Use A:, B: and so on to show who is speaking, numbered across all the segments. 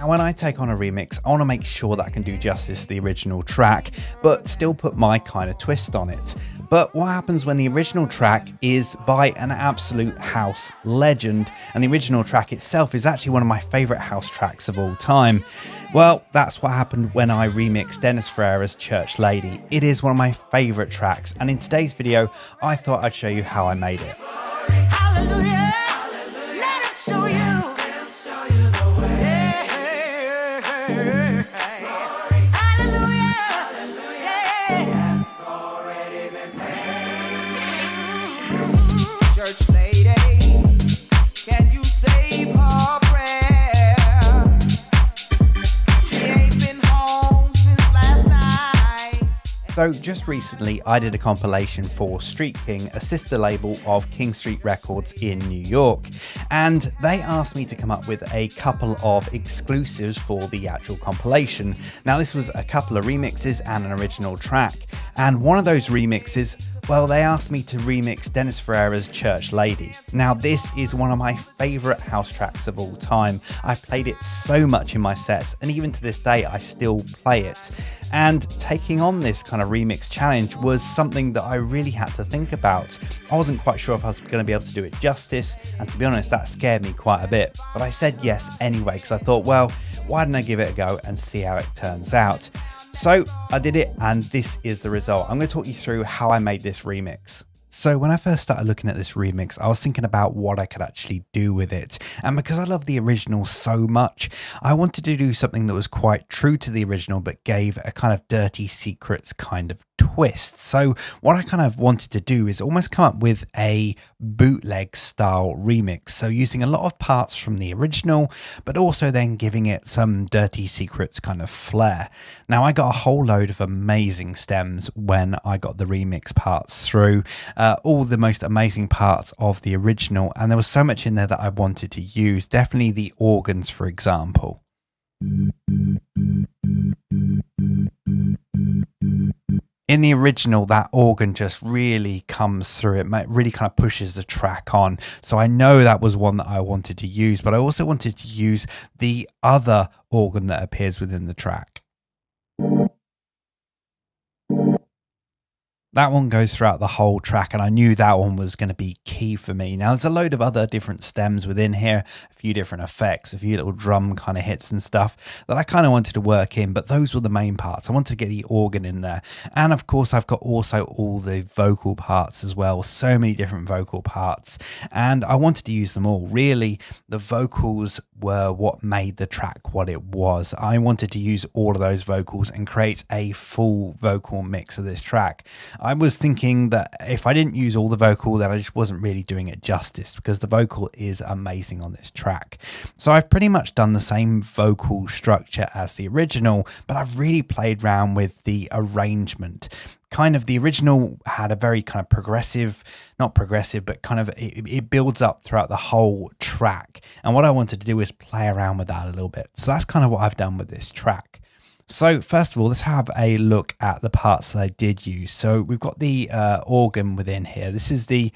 A: Now, when I take on a remix, I want to make sure that I can do justice to the original track, but still put my kind of twist on it. But what happens when the original track is by an absolute house legend, and the original track itself is actually one of my favourite house tracks of all time? Well, that's what happened when I remixed Dennis Ferrer's Church Lady. It is one of my favourite tracks, and in today's video, I thought I'd show you how I made it.
B: Hallelujah. Let him show you. Church lady, can you save her prayer? She ain't been home since last night.
A: So just recently I did a compilation for Street King, a sister label of King Street Records in New York, and they asked me to come up with a couple of exclusives for the actual compilation. Now this was a couple of remixes and an original track, and one of those remixes, well, they asked me to remix Dennis Ferrer's Church Lady. Now this is one of my favourite house tracks of all time. I've played it so much in my sets, and even to this day I still play it. And taking on this kind of remix challenge was something that I really had to think about. I wasn't quite sure if I was going to be able to do it justice, and to be honest that scared me quite a bit. But I said yes anyway, because I thought, well, why didn't I give it a go and see how it turns out? So I did it, and this is the result. I'm going to talk you through how I made this remix. So when I first started looking at this remix, I was thinking about what I could actually do with it. And because I love the original so much, I wanted to do something that was quite true to the original, but gave a kind of Dirty Secretz kind of twist. So what I kind of wanted to do is almost come up with a bootleg style remix. So using a lot of parts from the original, but also then giving it some Dirty Secretz kind of flair. Now I got a whole load of amazing stems when I got the remix parts through. All the most amazing parts of the original, and there was so much in there that I wanted to use. Definitely the organs, for example. In the original, that organ just really comes through. It really kind of pushes the track on. So I know that was one that I wanted to use, but I also wanted to use the other organ that appears within the track. That one goes throughout the whole track, and I knew that one was going to be key for me. Now, there's a load of other different stems within here, a few different effects, a few little drum kind of hits and stuff that I kind of wanted to work in, but those were the main parts. I wanted to get the organ in there. And of course, I've got also all the vocal parts as well, so many different vocal parts, and I wanted to use them all. Really, the vocals were what made the track what it was. I wanted to use all of those vocals and create a full vocal mix of this track. I was thinking that if I didn't use all the vocal, then I just wasn't really doing it justice, because the vocal is amazing on this track. So I've pretty much done the same vocal structure as the original, but I've really played around with the arrangement. Kind of the original had a very kind of progressive, not progressive, but kind of it builds up throughout the whole track. And what I wanted to do is play around with that a little bit. So that's kind of what I've done with this track. So first of all, let's have a look at the parts that I did use. So we've got the organ within here. This is the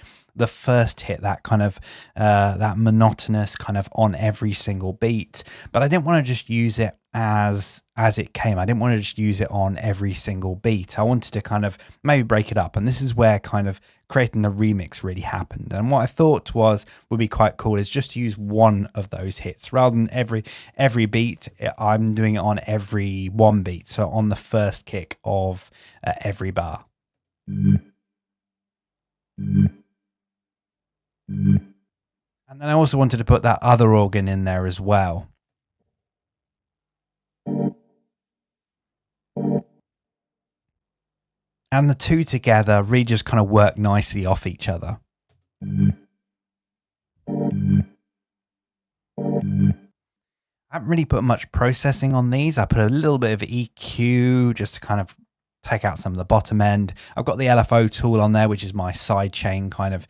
A: first hit, that kind of that monotonous kind of on every single beat. But I didn't want to just use it as it came. I didn't want to just use it on every single beat. I wanted to kind of maybe break it up, and this is where kind of creating the remix really happened. And what I thought would be quite cool is just to use one of those hits rather than every beat. I'm doing it on every one beat, so on the first kick of every bar. And then I also wanted to put that other organ in there as well. And the two together really just kind of work nicely off each other. I haven't really put much processing on these. I put a little bit of EQ just to kind of take out some of the bottom end. I've got the LFO tool on there, which is my sidechain kind of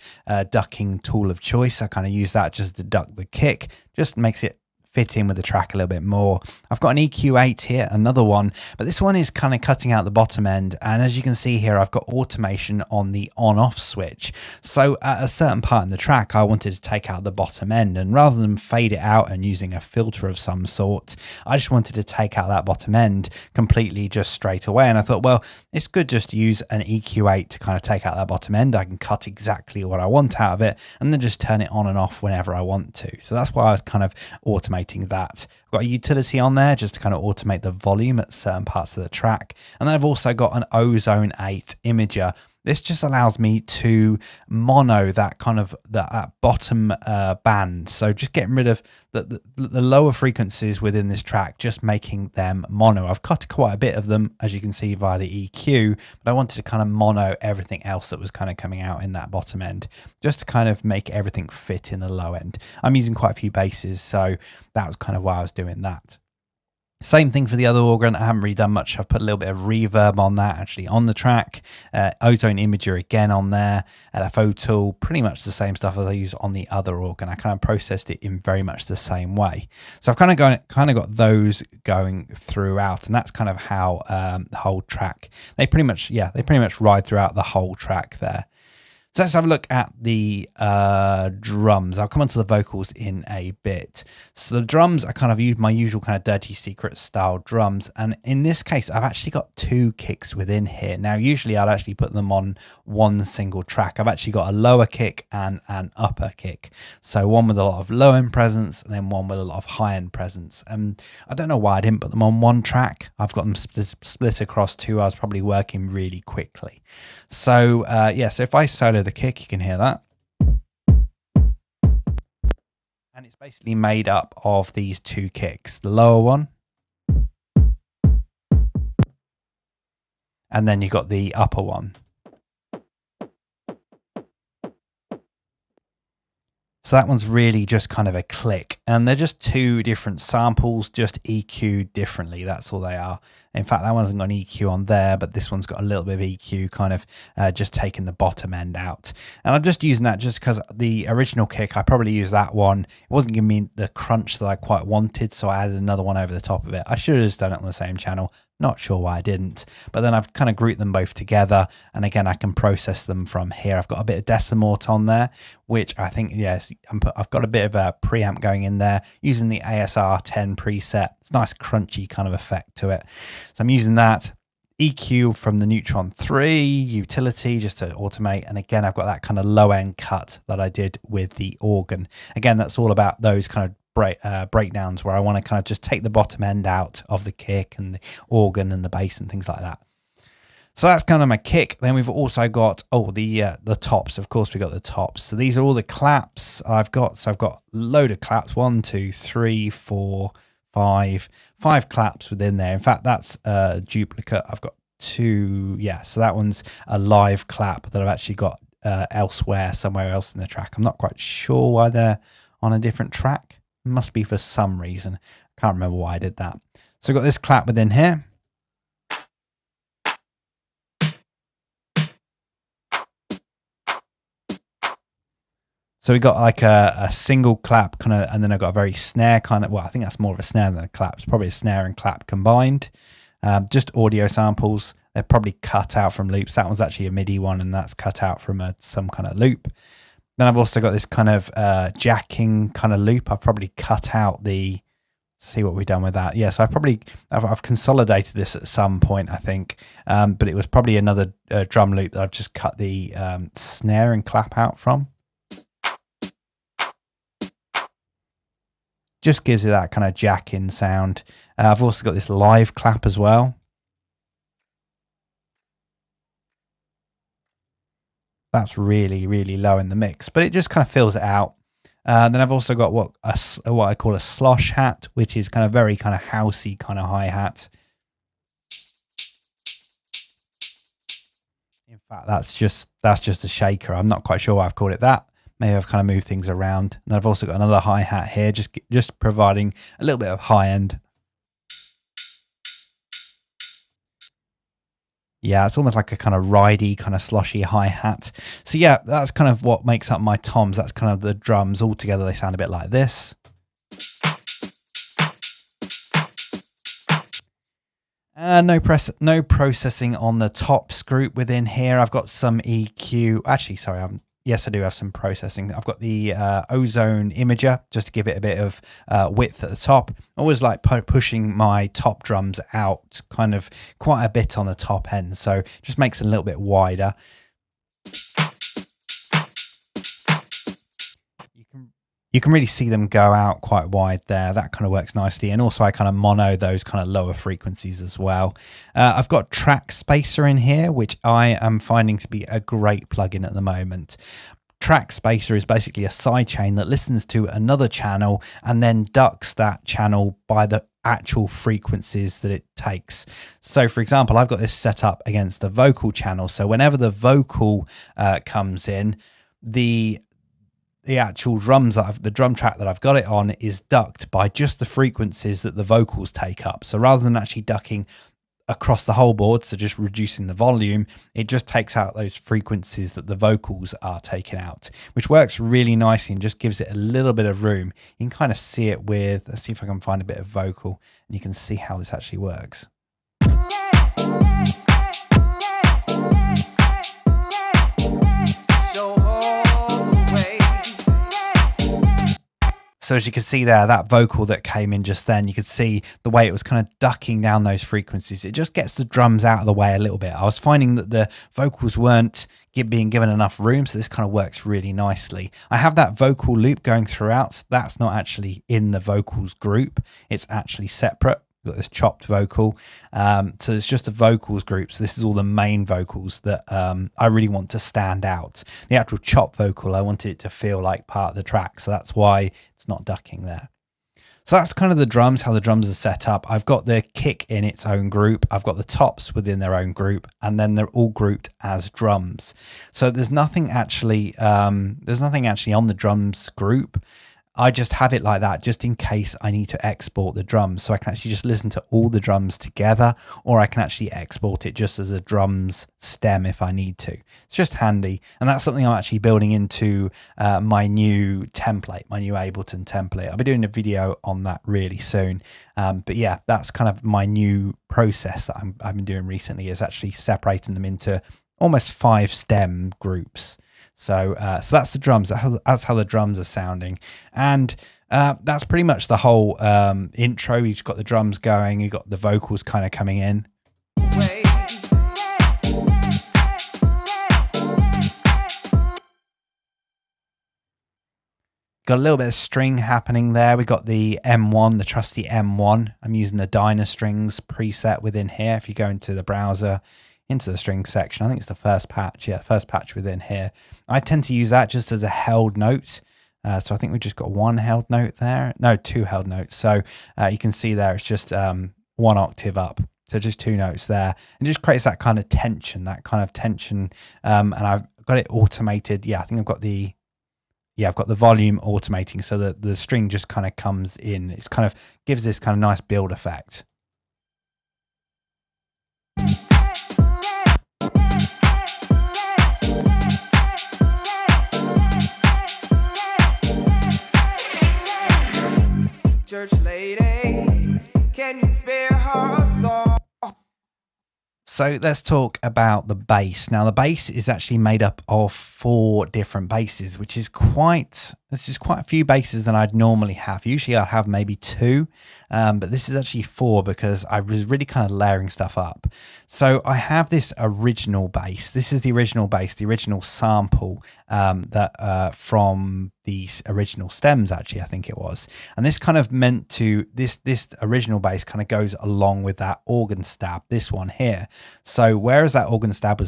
A: ducking tool of choice. I kind of use that just to duck the kick. Just makes it fit in with the track a little bit more. I've got an EQ8 here, another one, but this one is kind of cutting out the bottom end. And as you can see here, I've got automation on the on-off switch. So at a certain part in the track, I wanted to take out the bottom end, and rather than fade it out and using a filter of some sort, I just wanted to take out that bottom end completely just straight away. And I thought, well, it's good just to use an EQ8 to kind of take out that bottom end. I can cut exactly what I want out of it and then just turn it on and off whenever I want to. So that's why I was kind of automating that. I've got a utility on there just to kind of automate the volume at certain parts of the track. And then I've also got an Ozone 8 imager. This just allows me to mono that kind of that bottom band. So just getting rid of the lower frequencies within this track, just making them mono. I've cut quite a bit of them, as you can see, via the EQ, but I wanted to kind of mono everything else that was kind of coming out in that bottom end, just to kind of make everything fit in the low end. I'm using quite a few basses, so that was kind of why I was doing that. Same thing for the other organ. I haven't really done much. I've put a little bit of reverb on that actually on the track. Ozone imager again on there. LFO tool, pretty much the same stuff as I use on the other organ. I kind of processed it in very much the same way. So I've kind of got those going throughout, and that's kind of how the whole track. They pretty much ride throughout the whole track there. So let's have a look at the drums. I'll come onto the vocals in a bit. So the drums, I kind of use my usual kind of Dirty Secretz style drums. And in this case, I've actually got two kicks within here. Now, usually I'd actually put them on one single track. I've actually got a lower kick and an upper kick. So one with a lot of low end presence and then one with a lot of high end presence. And I don't know why I didn't put them on one track. I've got them split across two. I was probably working really quickly. So yeah, so if I solo the kick, you can hear that. And it's basically made up of these two kicks, the lower one, and then you got the upper one. So that one's really just kind of a click, and they're just two different samples, just EQ'd differently. That's all they are. In fact, that one hasn't got an EQ on there, but this one's got a little bit of EQ, kind of just taking the bottom end out. And I'm just using that just because the original kick, I probably used that one. It wasn't giving me the crunch that I quite wanted, so I added another one over the top of it. I should have just done it on the same channel. Not sure why I didn't, but then I've kind of grouped them both together, and again I can process them from here. I've got a bit of decimort on there, which I think, yes, I've got a bit of a preamp going in there using the ASR 10 preset. It's a nice crunchy kind of effect to it, so I'm using that. EQ from the Neutron 3 utility just to automate, and again I've got that kind of low end cut that I did with the organ. Again, that's all about those kind of breakdowns where I want to kind of just take the bottom end out of the kick and the organ and the bass and things like that. So that's kind of my kick. Then we've also got the tops. Of course, we got the tops. So these are all the claps I've got. So I've got a load of claps. 1, 2, 3, 4, 5 claps within there. In fact, that's a duplicate. I've got 2. Yeah, so that one's a live clap that I've actually got elsewhere, somewhere else in the track. I'm not quite sure why they're on a different track. Must be for some reason. I can't remember why I did that. So I've got this clap within here. So we got like a single clap kind of, and then I've got a very snare kind of, well, I think that's more of a snare than a clap. It's probably a snare and clap combined. Just audio samples. They're probably cut out from loops. That one's actually a MIDI one, and that's cut out from some kind of loop. Then I've also got this kind of jacking kind of loop. I've probably cut out the, see what we've done with that. Yes, I've consolidated this at some point, I think. But it was probably another drum loop that I've just cut the snare and clap out from. Just gives it that kind of jack-in sound. I've also got this live clap as well. That's really, really low in the mix, but it just kind of fills it out. Then I've also got what I call a slosh hat, which is kind of very kind of housey kind of hi-hat. In fact, that's just a shaker. I'm not quite sure why I've called it that. Maybe I've kind of moved things around. And I've also got another hi-hat here, just providing a little bit of high end. Yeah, it's almost like a kind of ridey, kind of sloshy hi-hat. So yeah, that's kind of what makes up my toms. That's kind of the drums all together. They sound a bit like this. No processing on the tops group within here. I've got some EQ. Actually, sorry, yes, I do have some processing. I've got the ozone imager just to give it a bit of width at the top. I always like pushing my top drums out kind of quite a bit on the top end, so it just makes it a little bit wider. You can really see them go out quite wide there. That kind of works nicely. And also I kind of mono those kind of lower frequencies as well. I've got Track Spacer in here, which I am finding to be a great plugin at the moment. Track Spacer is basically a sidechain that listens to another channel and then ducks that channel by the actual frequencies that it takes. So for example, I've got this set up against the vocal channel. So whenever the vocal comes in, the actual drums the drum track that I've got it on is ducked by just the frequencies that the vocals take up. So rather than actually ducking across the whole board, so just reducing the volume, it just takes out those frequencies that the vocals are taking out, which works really nicely and just gives it a little bit of room. You can kind of see it with, let's see if I can find a bit of vocal and you can see how this actually works. So as you can see there, that vocal that came in just then, you could see the way it was kind of ducking down those frequencies. It just gets the drums out of the way a little bit. I was finding that the vocals weren't being given enough room, so this kind of works really nicely. I have that vocal loop going throughout. So that's not actually in the vocals group. It's actually separate. We've got this chopped vocal. So it's just a vocals group. So this is all the main vocals that I really want to stand out. The actual chopped vocal, I want it to feel like part of the track. So that's why it's not ducking there. So that's kind of the drums, how the drums are set up. I've got the kick in its own group. I've got the tops within their own group, and then they're all grouped as drums. So there's nothing actually on the drums group. I just have it like that just in case I need to export the drums. So I can actually just listen to all the drums together, or I can actually export it just as a drums stem if I need to. It's just handy. And that's something I'm actually building into my new template, my new Ableton template. I'll be doing a video on that really soon. But yeah, that's kind of my new process that I've been doing recently, is actually separating them into almost 5 stem groups. So that's the drums. That's how the drums are sounding, and that's pretty much the whole intro. You've got the drums going, you've got the vocals kind of coming in. Got a little bit of string happening there. We've got the M1, the trusty M1. I'm using the Dynastrings preset within here. If you go into the browser, into the string section, I think it's the first patch. Yeah, first patch within here. I tend to use that just as a held note. So I think we just got 1 held note there. No, 2 held notes. So you can see there, it's just 1 octave up. So just 2 notes there. And just creates that kind of tension, and I've got it automated. Yeah, I think I've got the volume automating so that the string just kind of comes in. It's kind of gives this kind of nice build effect.
B: Church lady, can you spare her a song?
A: So let's talk about the bass. Now the bass is actually made up of 4 different basses, which is there's just quite a few basses than I'd normally have. Usually I'd have maybe 2, but this is actually 4 because I was really kind of layering stuff up. So I have this original bass. This is the original bass, the original sample that from these original stems, actually, I think it was. And this kind of meant to, this original bass kind of goes along with that organ stab, this one here. So whereas that organ stab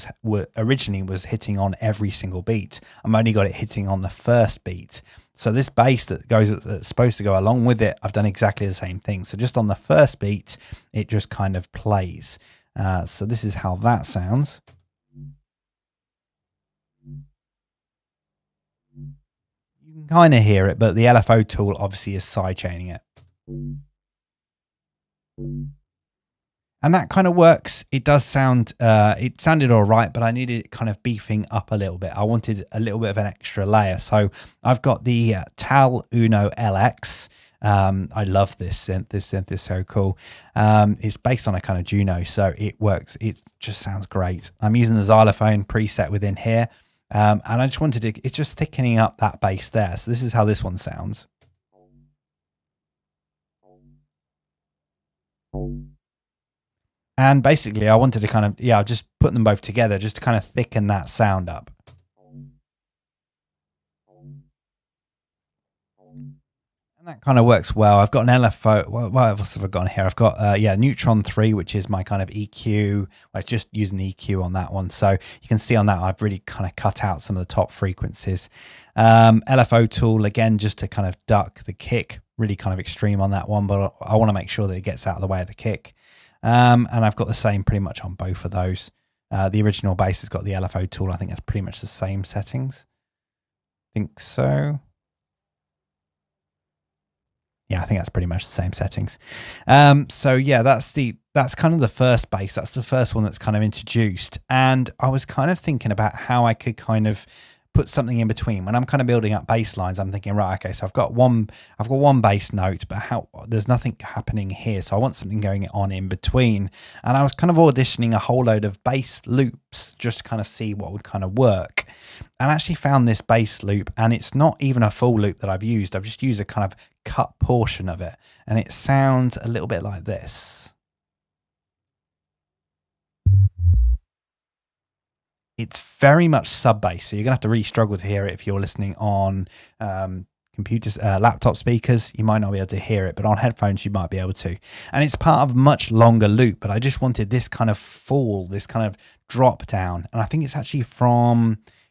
A: originally was hitting on every single beat, I'm only got it hitting on the first beat. So this bass that's supposed to go along with it, I've done exactly the same thing. So just on the first beat, it just kind of plays. So this is how that sounds. You can kind of hear it, but the LFO tool obviously is sidechaining it. And that kind of works. It does sound, it sounded all right, but I needed it kind of beefing up a little bit. I wanted a little bit of an extra layer. So I've got the Tal Uno LX. I love this synth. This synth is so cool. It's based on a kind of Juno, so it works. It just sounds great. I'm using the xylophone preset within here. And I just wanted to, it's just thickening up that bass there. So this is how this one sounds. And basically I wanted to kind of, I'll just put them both together just to kind of thicken that sound up. And that kind of works well. I've got an LFO. What else have I got here? I've got, Neutron 3, which is my kind of EQ. I was just using the EQ on that one. So you can see on that, I've really kind of cut out some of the top frequencies. LFO tool, again, just to kind of duck the kick, really kind of extreme on that one, but I want to make sure that it gets out of the way of the kick. And I've got the same pretty much on both of those. The original bass has got the LFO tool. I think that's pretty much the same settings. I think so. Yeah, I think that's pretty much the same settings. So yeah, that's kind of the first bass. That's the first one that's kind of introduced. And I was kind of thinking about how I could kind of put something in between. When I'm kind of building up bass lines, I'm thinking, right, okay, so I've got one bass note, but there's nothing happening here. So I want something going on in between. And I was kind of auditioning a whole load of bass loops just to kind of see what would kind of work. And I actually found this bass loop, and it's not even a full loop that I've used. I've just used a kind of cut portion of it, and it sounds a little bit like this. It's very much sub bass, so you're gonna have to really struggle to hear it if you're listening on computers, laptop speakers. You might not be able to hear it, but on headphones you might be able to. And it's part of a much longer loop, but I just wanted this kind of fall, this kind of drop down, and I think it's actually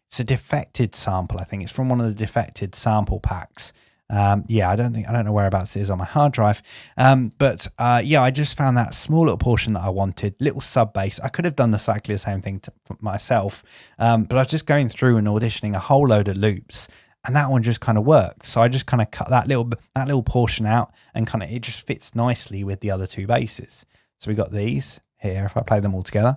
A: it's a defected sample. I think it's from one of the defected sample packs. I don't know whereabouts it is on my hard drive. I just found that small little portion that I wanted, little sub bass. I could have done exactly the same thing for myself, but I was just going through and auditioning a whole load of loops, and that one just kind of worked. So I just kind of cut that little portion out, and kind of it just fits nicely with the other two basses. So we got these here. If I play them all together.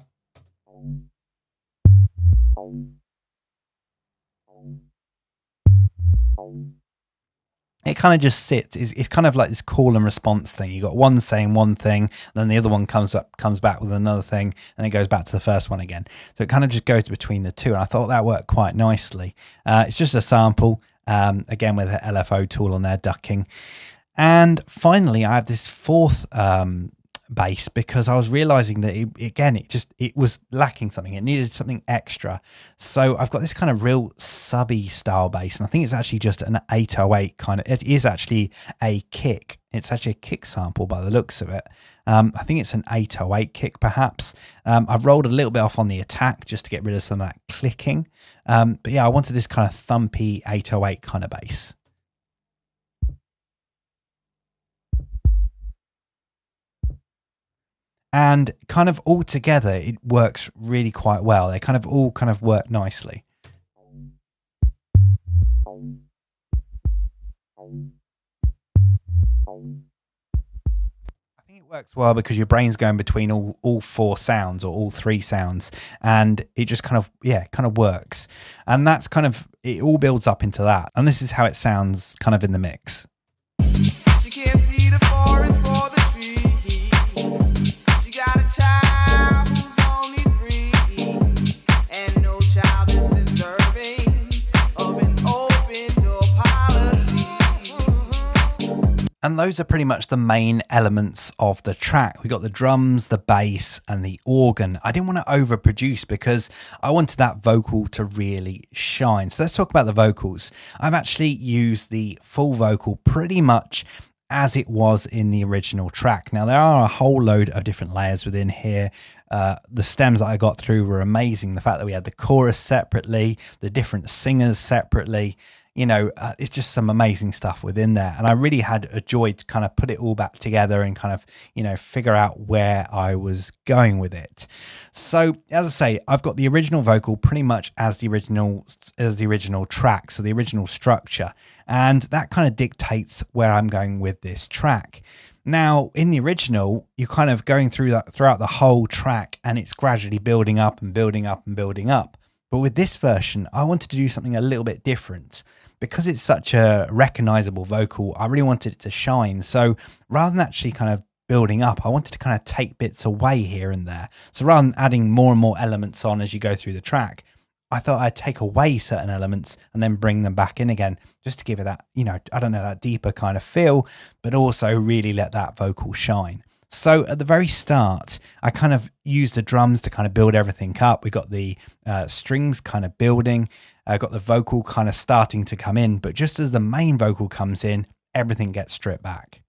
A: It kind of just sits. It's kind of like this call and response thing. You got one saying one thing, then the other one comes back with another thing, and it goes back to the first one again. So it kind of just goes between the two, and I thought that worked quite nicely. It's just a sample, again with the LFO tool on there, ducking. And finally, I have this fourth bass, because I was realizing that it was lacking something. It needed something extra. So I've got this kind of real subby style bass, and I think it's actually just an 808 kind of, it is actually a kick. It's actually a kick sample by the looks of it. I think it's an 808 kick perhaps. I've rolled a little bit off on the attack just to get rid of some of that clicking. But yeah, I wanted this kind of thumpy 808 kind of bass. And kind of all together, it works really quite well. They kind of all kind of work nicely. I think it works well because your brain's going between all four sounds, or all three sounds, and it just kind of works. And that's kind of, it all builds up into that. And this is how it sounds kind of in the mix.
B: You can't see the forest for the trees. Got a child who's only 3, and no child is deserving of an open door policy.
A: And those are pretty much the main elements of the track. We got the drums, the bass, and the organ. I didn't want to overproduce because I wanted that vocal to really shine. So let's talk about the vocals. I've actually used the full vocal pretty much as it was in the original track. Now, there are a whole load of different layers within here. The stems that I got through were amazing. The fact that we had the chorus separately, the different singers separately, it's just some amazing stuff within there. And I really had a joy to kind of put it all back together and kind of, figure out where I was going with it. So as I say, I've got the original vocal pretty much as the original track, so the original structure, and that kind of dictates where I'm going with this track. Now, in the original, you're kind of going through that throughout the whole track, and it's gradually building up and building up and building up. But with this version, I wanted to do something a little bit different. Because it's such a recognizable vocal, I really wanted it to shine. So rather than actually kind of building up, I wanted to kind of take bits away here and there. So rather than adding more and more elements on as you go through the track, I thought I'd take away certain elements and then bring them back in again, just to give it that, I don't know, that deeper kind of feel, but also really let that vocal shine. So at the very start, I kind of used the drums to kind of build everything up. We got the strings kind of building, got the vocal kind of starting to come in, but just as the main vocal comes in, everything gets stripped back.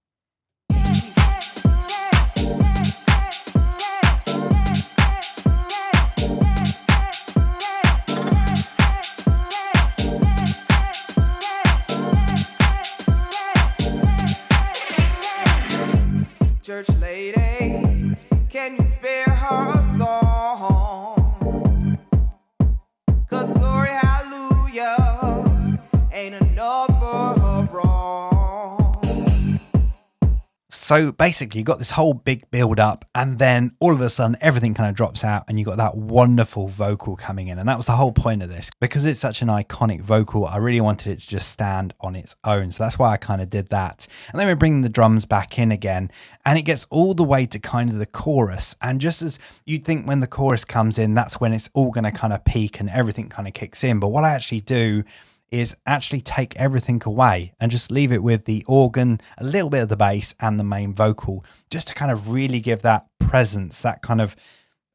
B: Church lady, can you spare her a song? 'Cause glory, hallelujah, ain't enough for her wrong.
A: So basically you got this whole big build up, and then all of a sudden everything kind of drops out and you got that wonderful vocal coming in. And that was the whole point of this. Because it's such an iconic vocal, I really wanted it to just stand on its own. So that's why I kind of did that. And then we bring the drums back in again, and it gets all the way to kind of the chorus. And just as you'd think when the chorus comes in, that's when it's all going to kind of peak and everything kind of kicks in. But what I actually do is actually take everything away and just leave it with the organ, a little bit of the bass and the main vocal, just to kind of really give that presence, that kind of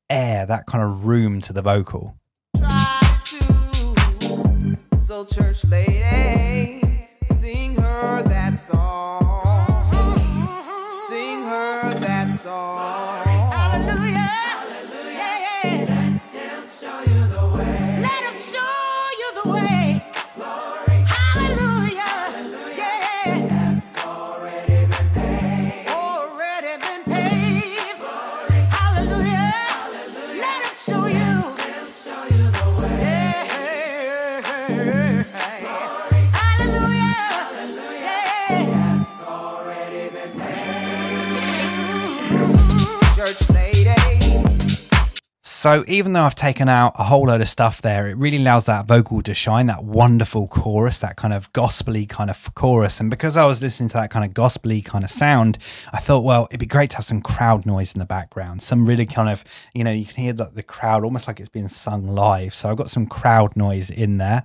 A: air, that kind of room to the vocal.
B: Try to, so church lady, sing her that song. Sing her that song. Hallelujah. Hallelujah. Let him show you the way. Let him show you the way.
A: So even though I've taken out a whole load of stuff there, it really allows that vocal to shine, that wonderful chorus, that kind of gospel-y kind of chorus. And because I was listening to that kind of gospel-y kind of sound, I thought, well, it'd be great to have some crowd noise in the background. Some really kind of, you can hear the crowd almost like it's being sung live. So I've got some crowd noise in there.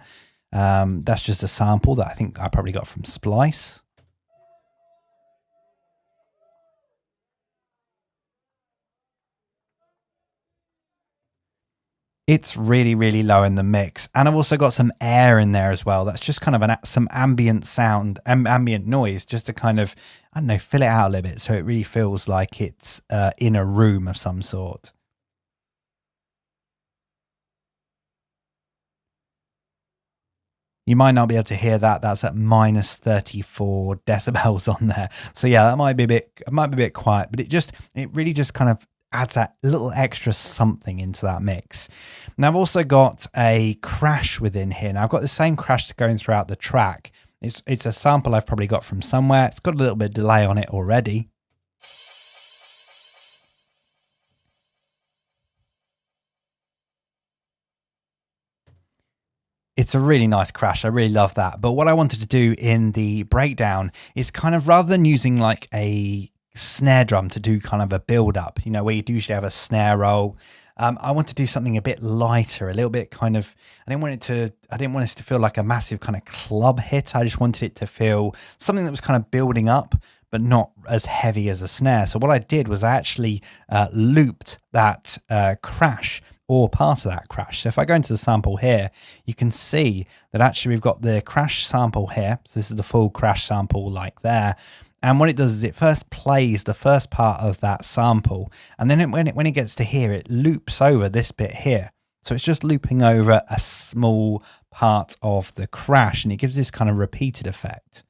A: That's just a sample that I think I probably got from Splice. It's really, really low in the mix. And I've also got some air in there as well. That's just kind of some ambient sound, ambient noise, just to kind of, I don't know, fill it out a little bit. So it really feels like it's in a room of some sort. You might not be able to hear that. That's at minus 34 decibels on there. So yeah, that might be a bit quiet, but it really just kind of adds that little extra something into that mix. Now I've also got a crash within here. Now I've got the same crash going throughout the track. It's a sample I've probably got from somewhere. It's got a little bit of delay on it already. It's a really nice crash. I really love that. But what I wanted to do in the breakdown is kind of, rather than using like a snare drum to do kind of a build up, where you'd usually have a snare roll, I want to do something a bit lighter, a little bit kind of, I didn't want it to feel like a massive kind of club hit. I just wanted it to feel something that was kind of building up, but not as heavy as a snare. So what I did was I actually looped that crash, or part of that crash. So if I go into the sample here, you can see that actually we've got the crash sample here. So this is the full crash sample like there. And what it does is it first plays the first part of that sample. And then when it gets to here, it loops over this bit here. So it's just looping over a small part of the crash, and it gives this kind of repeated effect.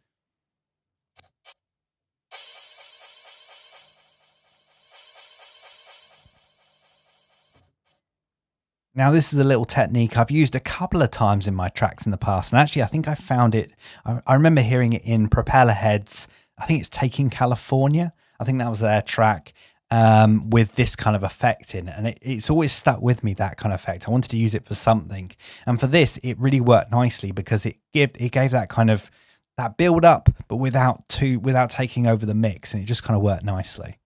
A: Now, this is a little technique I've used a couple of times in my tracks in the past. And actually, I think I found it, I remember hearing it in Propellerhead's, I think it's Taking California. I think that was their track. with this kind of effect in, and it's always stuck with me, that kind of effect. I wanted to use it for something, and for this it really worked nicely because it gave that kind of that build up, but without taking over the mix, and it just kind of worked nicely.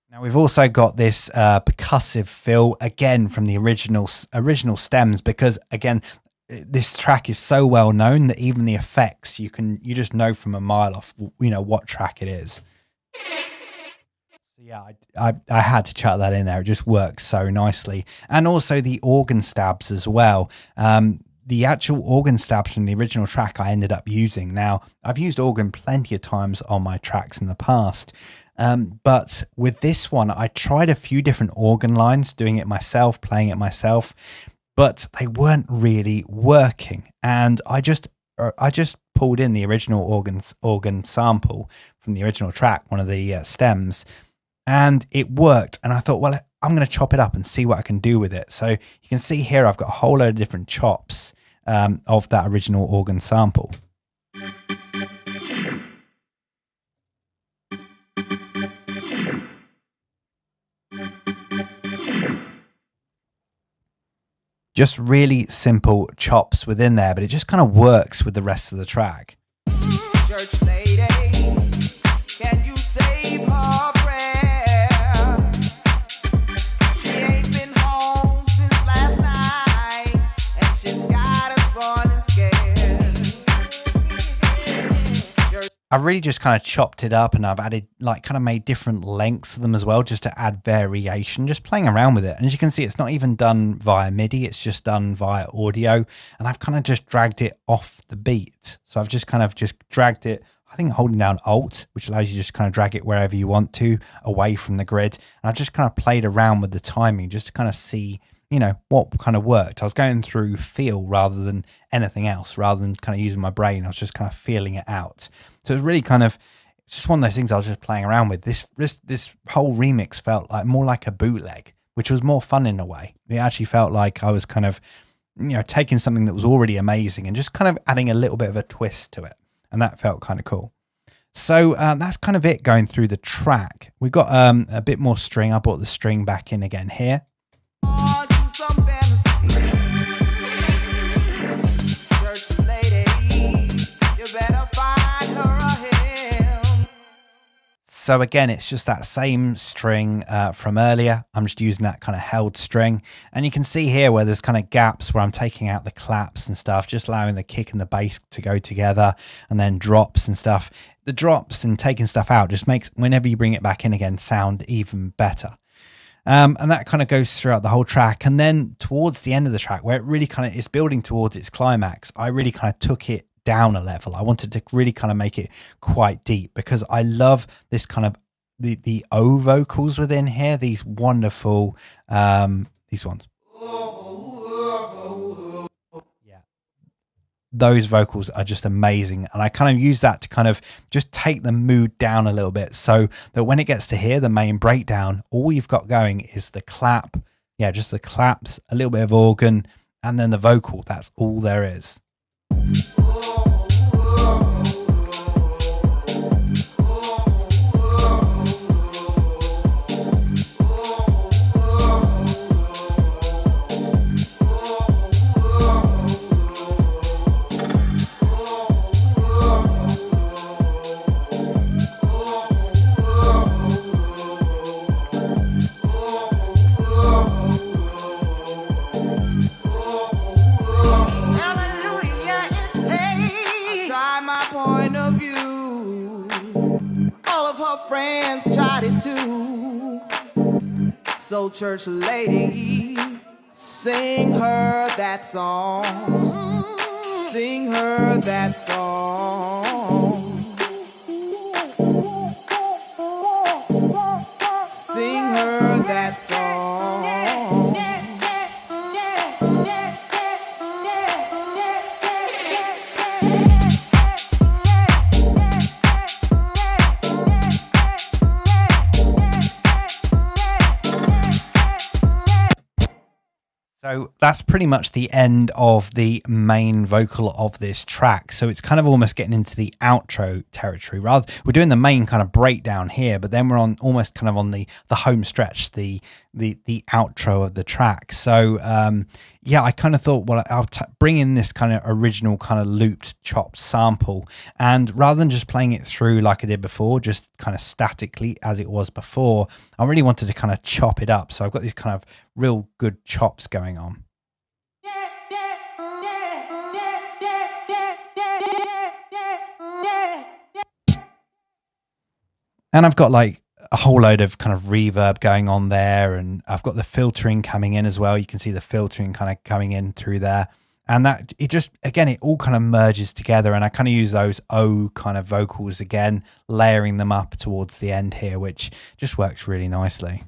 A: Now we've also got this percussive fill again from the original stems, because again this track is so well known that even the effects you just know from a mile off, you know, what track it is. So yeah, I had to chuck that in there. It just works so nicely, and also the organ stabs as well. The actual organ stabs from the original track I ended up using. Now I've used organ plenty of times on my tracks in the past. But with this one, I tried a few different organ lines, doing it myself, playing it myself, but they weren't really working. And I just pulled in the original organ sample from the original track, one of the stems, and it worked. And I thought, well, I'm going to chop it up and see what I can do with it. So you can see here, I've got a whole load of different chops of that original organ sample. Just really simple chops within there, but it just kind of works with the rest of the track.
B: Church lady, can you save her prayer? She ain't been home since last night, and she's got us running scared.
A: I really just kind of chopped it up, and I've added, like, kind of made different lengths of them as well, just to add variation, just playing around with it. And as you can see, it's not even done via MIDI, it's just done via audio. And I've kind of just dragged it off the beat. So I've just kind of just dragged it, I think holding down Alt, which allows you to just kind of drag it wherever you want to, away from the grid. And I've just kind of played around with the timing just to kind of see, you know, what kind of worked. I was going through feel rather than anything else, rather than kind of using my brain. I was just kind of feeling it out. So it was really kind of just one of those things I was just playing around with. This whole remix felt like more like a bootleg, which was more fun in a way. It actually felt like I was kind of, you know, taking something that was already amazing and just kind of adding a little bit of a twist to it. And that felt kind of cool. So that's kind of it going through the track. We've got a bit more string. I brought the string back in again here. So again, it's just that same string from earlier. I'm just using that kind of held string. And you can see here where there's kind of gaps where I'm taking out the claps and stuff, just allowing the kick and the bass to go together, and then drops and stuff. The drops and taking stuff out just makes, whenever you bring it back in again, sound even better. And that kind of goes throughout the whole track. And then towards the end of the track, where it really kind of is building towards its climax, I really kind of took it down a level. I wanted to really kind of make it quite deep, because I love this kind of the O vocals within here, these wonderful these ones. Yeah, those vocals are just amazing, and I kind of use that to kind of just take the mood down a little bit, so that when it gets to here, the main breakdown, all you've got going is the clap, yeah, just the claps, a little bit of organ, and then the vocal. That's all there is.
B: Friends tried it too. So church lady, sing her that song. Sing her that song. Sing her that song.
A: So that's pretty much the end of the main vocal of this track. So it's kind of almost getting into the outro territory. Rather, we're doing the main kind of breakdown here, but then we're on almost kind of on the home stretch, the outro of the track. So yeah, I kind of thought, well, I'll bring in this kind of original kind of looped chopped sample, and rather than just playing it through like I did before, just kind of statically as it was before, I really wanted to kind of chop it up. So I've got these kind of real good chops going on. And I've got like a whole load of kind of reverb going on there, and I've got the filtering coming in as well. You can see the filtering kind of coming in through there, and that it just, again, it all kind of merges together, and I kind of use those O kind of vocals again, layering them up towards the end here, which just works really nicely.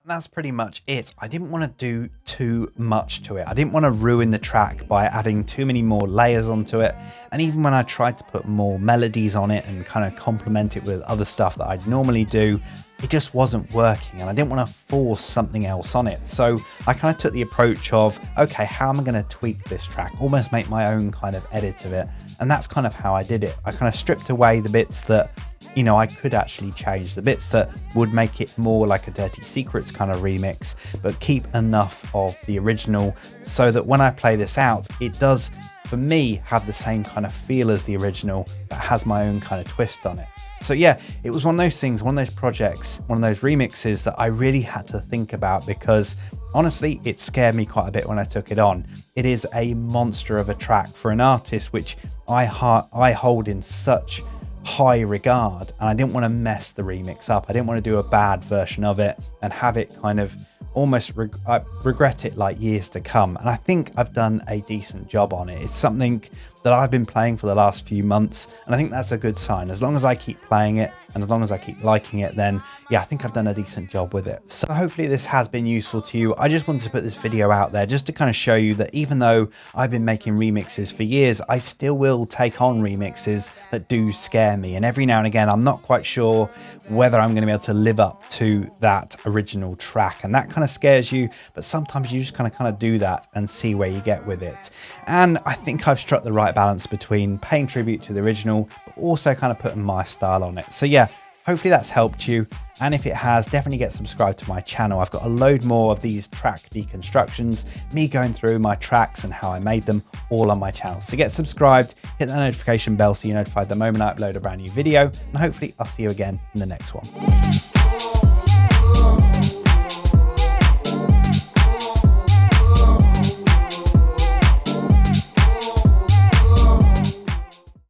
A: That's pretty much it. I didn't want to do too much to it. I didn't want to ruin the track by adding too many more layers onto it. And even when I tried to put more melodies on it and kind of complement it with other stuff that I'd normally do, it just wasn't working, and I didn't want to force something else on it. So I kind of took the approach of, okay, how am I going to tweak this track? Almost make my own kind of edit of it. And that's kind of how I did it. I kind of stripped away the bits that, you know, I could actually change, the bits that would make it more like a Dirty Secretz kind of remix, but keep enough of the original so that when I play this out, it does, for me, have the same kind of feel as the original, but has my own kind of twist on it. So yeah, it was one of those things, one of those projects, one of those remixes that I really had to think about, because honestly, it scared me quite a bit when I took it on. It is a monster of a track for an artist which I hold in such high regard, and I didn't want to mess the remix up. I didn't want to do a bad version of it and have it kind of almost regret it like years to come. And I think I've done a decent job on it. It's something that I've been playing for the last few months, and I think that's a good sign. As long as I keep playing it and as long as I keep liking it, then yeah, I think I've done a decent job with it. So hopefully this has been useful to you. I just wanted to put this video out there just to kind of show you that even though I've been making remixes for years, I still will take on remixes that do scare me. And every now and again, I'm not quite sure whether I'm going to be able to live up to that original track. And that kind of scares you, but sometimes you just kind of do that and see where you get with it. And I think I've struck the right balance between paying tribute to the original, but also kind of putting my style on it. So yeah, hopefully that's helped you. And if it has, definitely get subscribed to my channel. I've got a load more of these track deconstructions, me going through my tracks and how I made them, all on my channel. So get subscribed, hit that notification bell so you're notified the moment I upload a brand new video, and hopefully I'll see you again in the next one.